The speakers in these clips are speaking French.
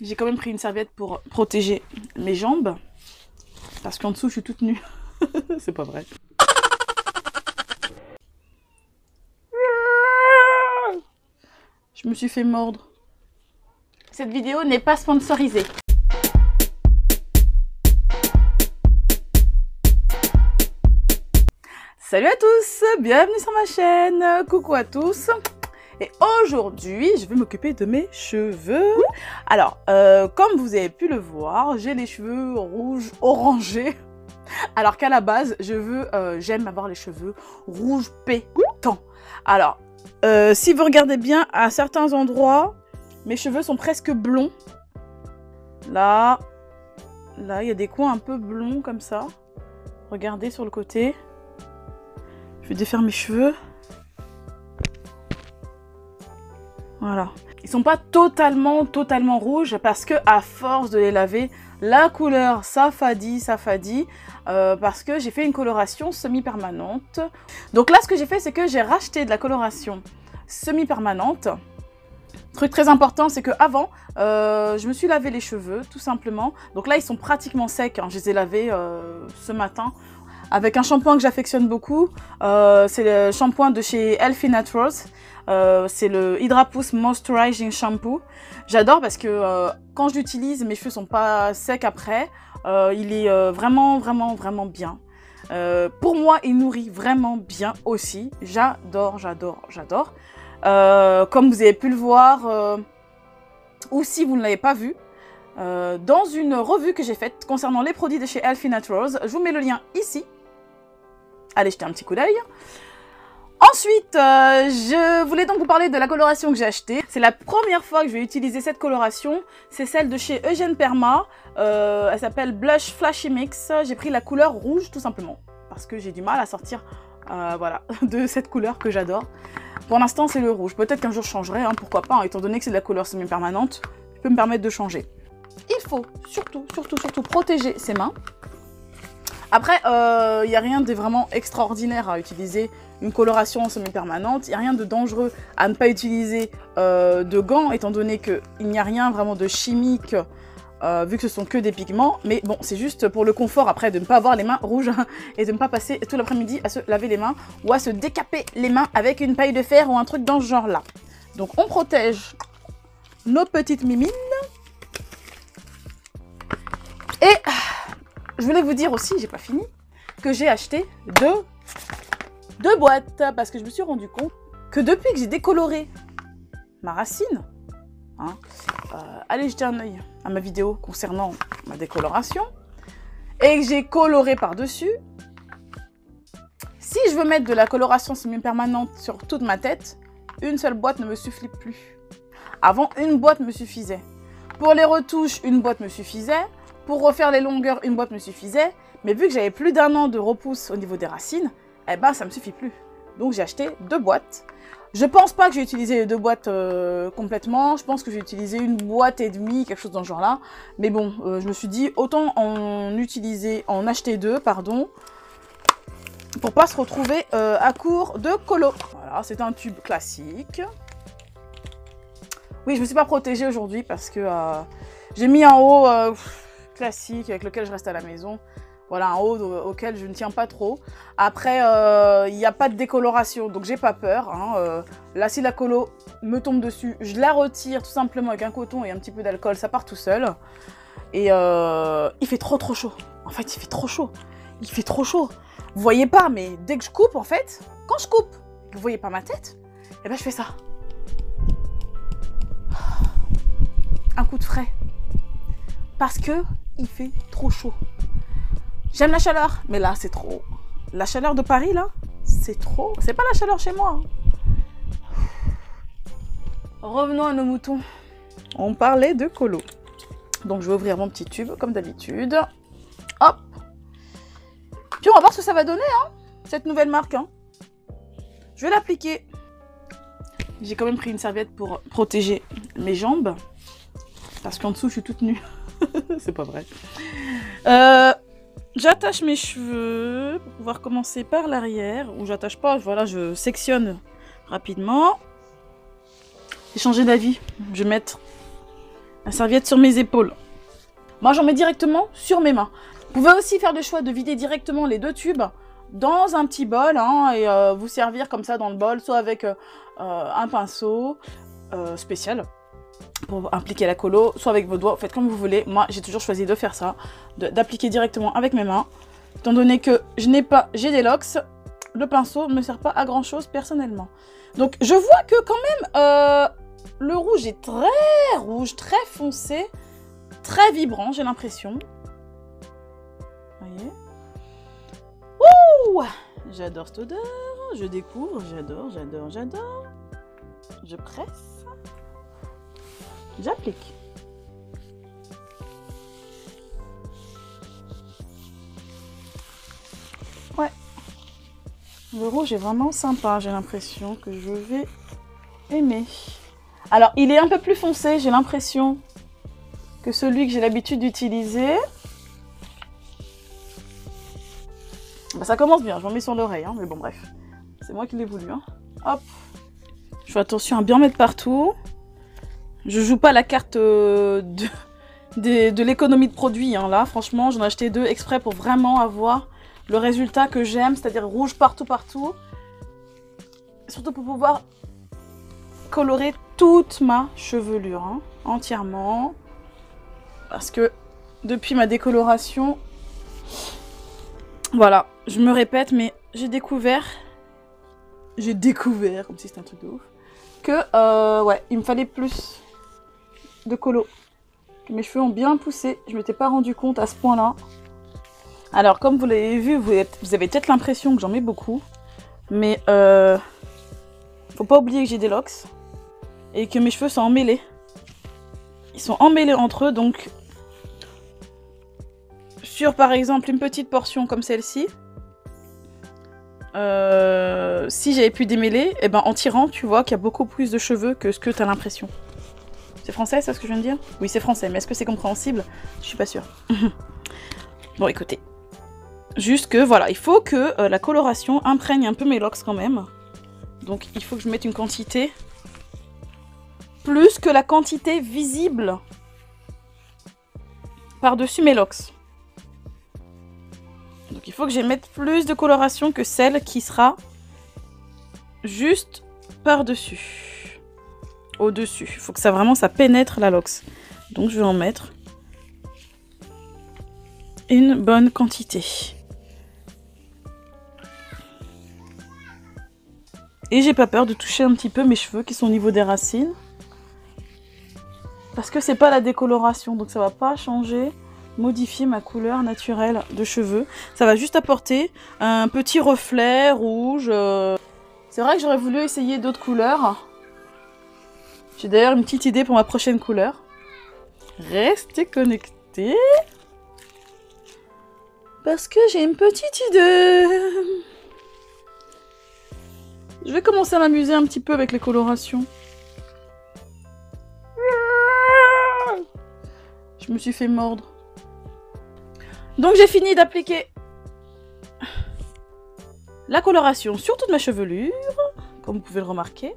J'ai quand même pris une serviette pour protéger mes jambes. Parce qu'en dessous, je suis toute nue. C'est pas vrai. Je me suis fait mordre. Cette vidéo n'est pas sponsorisée. Salut à tous, bienvenue sur ma chaîne. Coucou à tous. Et aujourd'hui, je vais m'occuper de mes cheveux. Alors, comme vous avez pu le voir, j'ai les cheveux rouges orangés. Alors qu'à la base, j'aime avoir les cheveux rouges pétants. Alors, si vous regardez bien, à certains endroits, mes cheveux sont presque blonds. Là, il y a des coins un peu blonds comme ça. Regardez sur le côté. Je vais défaire mes cheveux. Voilà. Ils sont pas totalement rouges parce que à force de les laver, la couleur s'affadit, parce que j'ai fait une coloration semi-permanente. Donc là, ce que j'ai fait, c'est que j'ai racheté de la coloration semi-permanente. Truc très important, c'est que avant, je me suis lavé les cheveux, tout simplement. Donc là, ils sont pratiquement secs, hein. Je les ai lavés ce matin avec un shampoing que j'affectionne beaucoup. C'est le shampoing de chez Healthy Naturals. C'est le Hydra Boost Moisturizing Shampoo. J'adore parce que quand je l'utilise, mes cheveux sont pas secs après. Il est vraiment bien. Pour moi, il nourrit vraiment bien aussi. J'adore. Comme vous avez pu le voir, ou si vous ne l'avez pas vu, dans une revue que j'ai faite concernant les produits de chez Healthy Naturals, je vous mets le lien ici. Allez jeter un petit coup d'œil. Ensuite, je voulais donc vous parler de la coloration que j'ai achetée. C'est la première fois que je vais utiliser cette coloration. C'est celle de chez Eugène Perma. Elle s'appelle Blush Flashy Mix. J'ai pris la couleur rouge tout simplement. Parce que j'ai du mal à sortir voilà, de cette couleur que j'adore. Pour l'instant, c'est le rouge. Peut-être qu'un jour je changerai, hein, pourquoi pas. Hein, étant donné que c'est de la couleur semi-permanente, je peux me permettre de changer. Il faut surtout protéger ses mains. Après, il n'y a rien de vraiment extraordinaire à utiliser une coloration semi-permanente. Il n'y a rien de dangereux à ne pas utiliser de gants, étant donné qu'il n'y a rien vraiment de chimique, vu que ce sont que des pigments. Mais bon, c'est juste pour le confort, après, de ne pas avoir les mains rouges et de ne pas passer tout l'après-midi à se laver les mains ou à se décaper les mains avec une paille de fer ou un truc dans ce genre-là. Donc, on protège nos petites mimines. Et je voulais vous dire aussi, j'ai pas fini, que j'ai acheté deux boîtes, parce que je me suis rendu compte que depuis que j'ai décoloré ma racine, hein, allez jeter un œil à ma vidéo concernant ma décoloration, et que j'ai coloré par-dessus, si je veux mettre de la coloration semi-permanente sur toute ma tête, une seule boîte ne me suffit plus. Avant, une boîte me suffisait. Pour les retouches, une boîte me suffisait. Pour refaire les longueurs, une boîte me suffisait. Mais vu que j'avais plus d'un an de repousse au niveau des racines, eh ben ça me suffit plus. Donc j'ai acheté deux boîtes. Je pense pas que j'ai utilisé les deux boîtes complètement. Je pense que j'ai utilisé une boîte et demie, quelque chose dans ce genre-là. Mais bon, je me suis dit autant en acheter deux, pardon, pour pas se retrouver à court de colo. Voilà, c'est un tube classique. Oui, je me suis pas protégée aujourd'hui parce que j'ai mis un haut classique avec lequel je reste à la maison. Voilà, un haut auquel je ne tiens pas trop. Après, il n'y a pas de décoloration, donc j'ai pas peur. Hein. Là, si la colo me tombe dessus, je la retire tout simplement avec un coton et un petit peu d'alcool, ça part tout seul. Et il fait trop chaud. En fait, il fait trop chaud. Il fait trop chaud. Vous voyez pas, mais dès que je coupe, en fait, quand je coupe, vous voyez pas ma tête, et ben je fais ça. Un coup de frais. Parce que il fait trop chaud. J'aime la chaleur, mais là, c'est trop. La chaleur de Paris, là, c'est trop. C'est pas la chaleur chez moi. Revenons à nos moutons. On parlait de colo. Donc, je vais ouvrir mon petit tube, comme d'habitude. Hop. Puis, on va voir ce que ça va donner, hein, cette nouvelle marque. Hein. Je vais l'appliquer. J'ai quand même pris une serviette pour protéger mes jambes. Parce qu'en dessous, je suis toute nue. C'est pas vrai. J'attache mes cheveux pour pouvoir commencer par l'arrière. Ou j'attache pas, voilà, je sectionne rapidement. J'ai changé d'avis. Je vais mettre La serviette sur mes épaules. Moi, j'en mets directement sur mes mains. Vous pouvez aussi faire le choix de vider directement les 2 tubes dans un petit bol hein, et vous servir comme ça dans le bol, soit avec un pinceau spécial pour appliquer la colo, soit avec vos doigts, faites comme vous voulez. Moi, j'ai toujours choisi de faire ça, d'appliquer directement avec mes mains. Étant donné que j'ai des locks, le pinceau ne me sert pas à grand chose personnellement. Donc, je vois que quand même, le rouge est très rouge, très foncé, très vibrant, j'ai l'impression. Vous voyez? Ouh! J'adore cette odeur, je découvre, j'adore, j'adore, j'adore. Je presse. J'applique. Ouais. Le rouge est vraiment sympa, j'ai l'impression que je vais aimer. Alors, il est un peu plus foncé, j'ai l'impression, que celui que j'ai l'habitude d'utiliser. Bah, ça commence bien, je m'en mets sur l'oreille, hein, mais bon, bref. C'est moi qui l'ai voulu. Hein. Hop. Je fais attention à bien mettre partout. Je joue pas la carte de l'économie de produit. Hein, là, franchement, j'en ai acheté 2 exprès pour vraiment avoir le résultat que j'aime, c'est-à-dire rouge partout, partout. Surtout pour pouvoir colorer toute ma chevelure, hein, entièrement. Parce que depuis ma décoloration, voilà, je me répète, mais j'ai découvert, comme si c'était un truc de ouf, que ouais, il me fallait plus de colo. Que mes cheveux ont bien poussé, je m'étais pas rendu compte à ce point-là. Alors, comme vous l'avez vu, vous avez peut-être l'impression que j'en mets beaucoup, mais faut pas oublier que j'ai des locks et que mes cheveux sont emmêlés. Ils sont emmêlés entre eux, donc sur par exemple une petite portion comme celle-ci, si j'avais pu démêler, et ben en tirant, tu vois qu'il y a beaucoup plus de cheveux que ce que tu as l'impression. C'est français, ça, ce que je viens de dire? Oui, c'est français, mais est-ce que c'est compréhensible? Je suis pas sûre. Bon, écoutez. Juste que, voilà, il faut que la coloration imprègne un peu mes locks quand même. Donc, il faut que je mette une quantité plus que la quantité visible par-dessus mes locks. Donc, il faut que je mette plus de coloration que celle qui sera juste par-dessus. Au-dessus. Il faut que ça vraiment, ça pénètre la locks. Donc, je vais en mettre une bonne quantité. Et j'ai pas peur de toucher un petit peu mes cheveux qui sont au niveau des racines. Parce que c'est pas la décoloration, donc ça va pas changer, modifier ma couleur naturelle de cheveux. Ça va juste apporter un petit reflet rouge. C'est vrai que j'aurais voulu essayer d'autres couleurs. J'ai d'ailleurs une petite idée pour ma prochaine couleur. Restez connectés. Parce que j'ai une petite idée. Je vais commencer à m'amuser un petit peu avec les colorations. Je me suis fait mordre. Donc j'ai fini d'appliquer la coloration sur toute ma chevelure, comme vous pouvez le remarquer.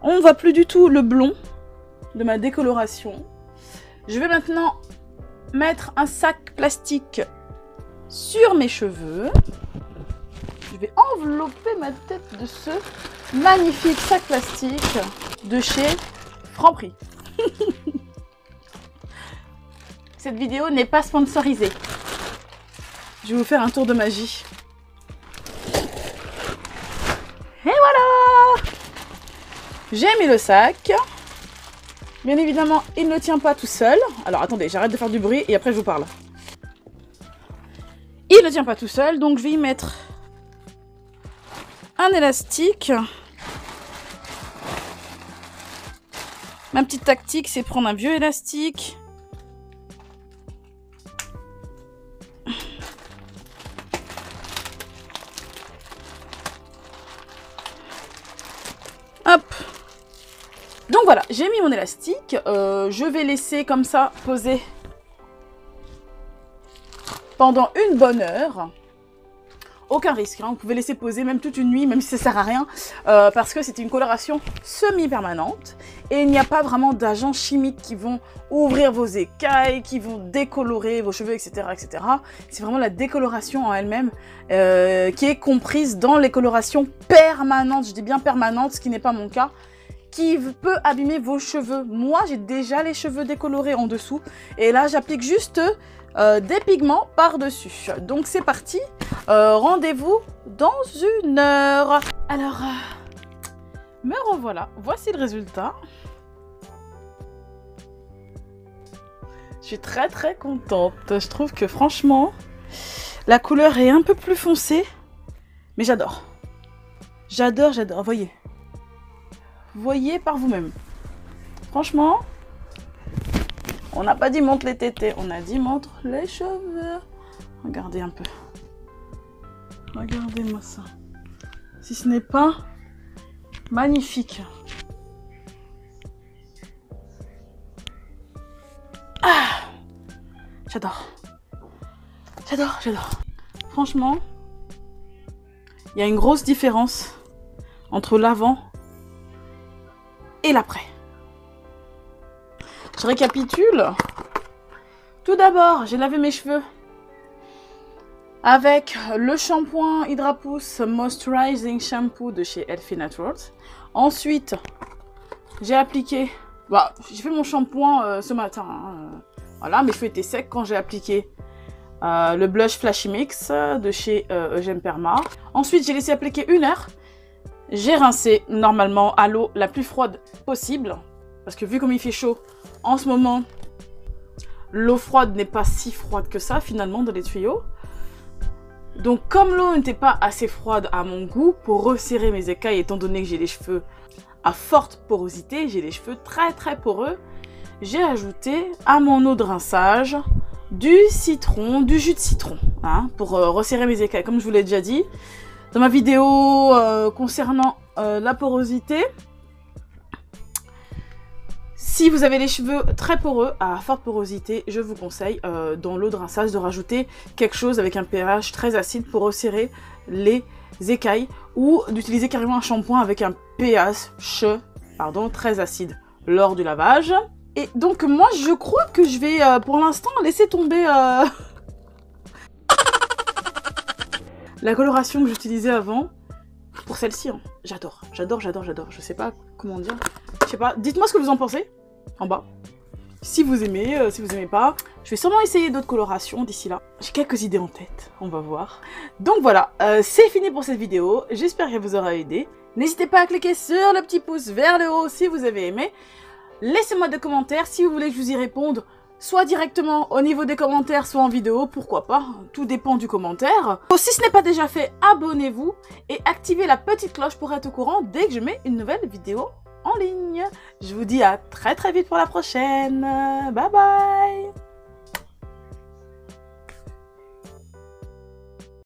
On ne voit plus du tout le blond de ma décoloration. Je vais maintenant mettre un sac plastique sur mes cheveux. Je vais envelopper ma tête de ce magnifique sac plastique de chez Franprix. Cette vidéo n'est pas sponsorisée. Je vais vous faire un tour de magie. Et voilà! J'ai mis le sac. Bien évidemment, il ne tient pas tout seul. Alors attendez, j'arrête de faire du bruit et après je vous parle. Il ne tient pas tout seul, donc je vais y mettre un élastique. Ma petite tactique, c'est prendre un vieux élastique. Hop. Donc voilà, j'ai mis mon élastique. Je vais laisser comme ça poser pendant une bonne heure. aucun risque, hein. Vous pouvez laisser poser même toute une nuit, même si ça sert à rien, parce que c'est une coloration semi-permanente et il n'y a pas vraiment d'agents chimiques qui vont ouvrir vos écailles, qui vont décolorer vos cheveux, etc., etc. C'est vraiment la décoloration en elle-même qui est comprise dans les colorations permanentes. Je dis bien permanentes, ce qui n'est pas mon cas, qui peut abîmer vos cheveux. Moi, j'ai déjà les cheveux décolorés en dessous et là, j'applique juste des pigments par-dessus. Donc, c'est parti. Rendez-vous dans 1 heure. Alors, me revoilà. Voici le résultat. Je suis très très contente. Je trouve que franchement, la couleur est un peu plus foncée. Mais j'adore. J'adore, j'adore. Voyez. Voyez par vous-même. Franchement, on n'a pas dit montre les tétés. On a dit montre les cheveux. Regardez un peu. Regardez-moi ça. Si ce n'est pas magnifique. Ah, j'adore. J'adore, j'adore. Franchement, il y a une grosse différence entre l'avant et l'après. Je récapitule. Tout d'abord, j'ai lavé mes cheveux avec le shampoing Hydra Pousse Moisturizing Shampoo de chez Healthy Naturals. Ensuite, j'ai appliqué... j'ai fait mon shampoing ce matin. Hein. Voilà, mes cheveux étaient secs quand j'ai appliqué le blush Flashy Mix de chez Eugène Perma. Ensuite, j'ai laissé appliquer 1 heure. J'ai rincé normalement à l'eau la plus froide possible. Parce que vu comme il fait chaud, en ce moment, l'eau froide n'est pas si froide que ça finalement dans les tuyaux. Donc comme l'eau n'était pas assez froide à mon goût pour resserrer mes écailles, étant donné que j'ai les cheveux à forte porosité, j'ai les cheveux très très poreux, j'ai ajouté à mon eau de rinçage du citron, du jus de citron, hein, pour resserrer mes écailles. Comme je vous l'ai déjà dit dans ma vidéo concernant la porosité, si vous avez les cheveux très poreux, à forte porosité, je vous conseille dans l'eau de rinçage de rajouter quelque chose avec un pH très acide pour resserrer les écailles ou d'utiliser carrément un shampoing avec un pH très acide lors du lavage. Et donc moi je crois que je vais pour l'instant laisser tomber la coloration que j'utilisais avant pour celle-ci. Hein. J'adore, j'adore, j'adore, j'adore. Je sais pas comment dire. Je sais pas. Dites-moi ce que vous en pensez en bas. Si vous aimez, si vous aimez pas. Je vais sûrement essayer d'autres colorations d'ici là. J'ai quelques idées en tête, on va voir. Donc voilà, c'est fini pour cette vidéo. J'espère qu'elle vous aura aidé. N'hésitez pas à cliquer sur le petit pouce vers le haut si vous avez aimé. Laissez-moi des commentaires si vous voulez que je vous y réponde. Soit directement au niveau des commentaires, soit en vidéo, pourquoi pas, tout dépend du commentaire. Si ce n'est pas déjà fait, abonnez-vous et activez la petite cloche pour être au courant dès que je mets une nouvelle vidéo en ligne. Je vous dis à très très vite pour la prochaine. Bye bye.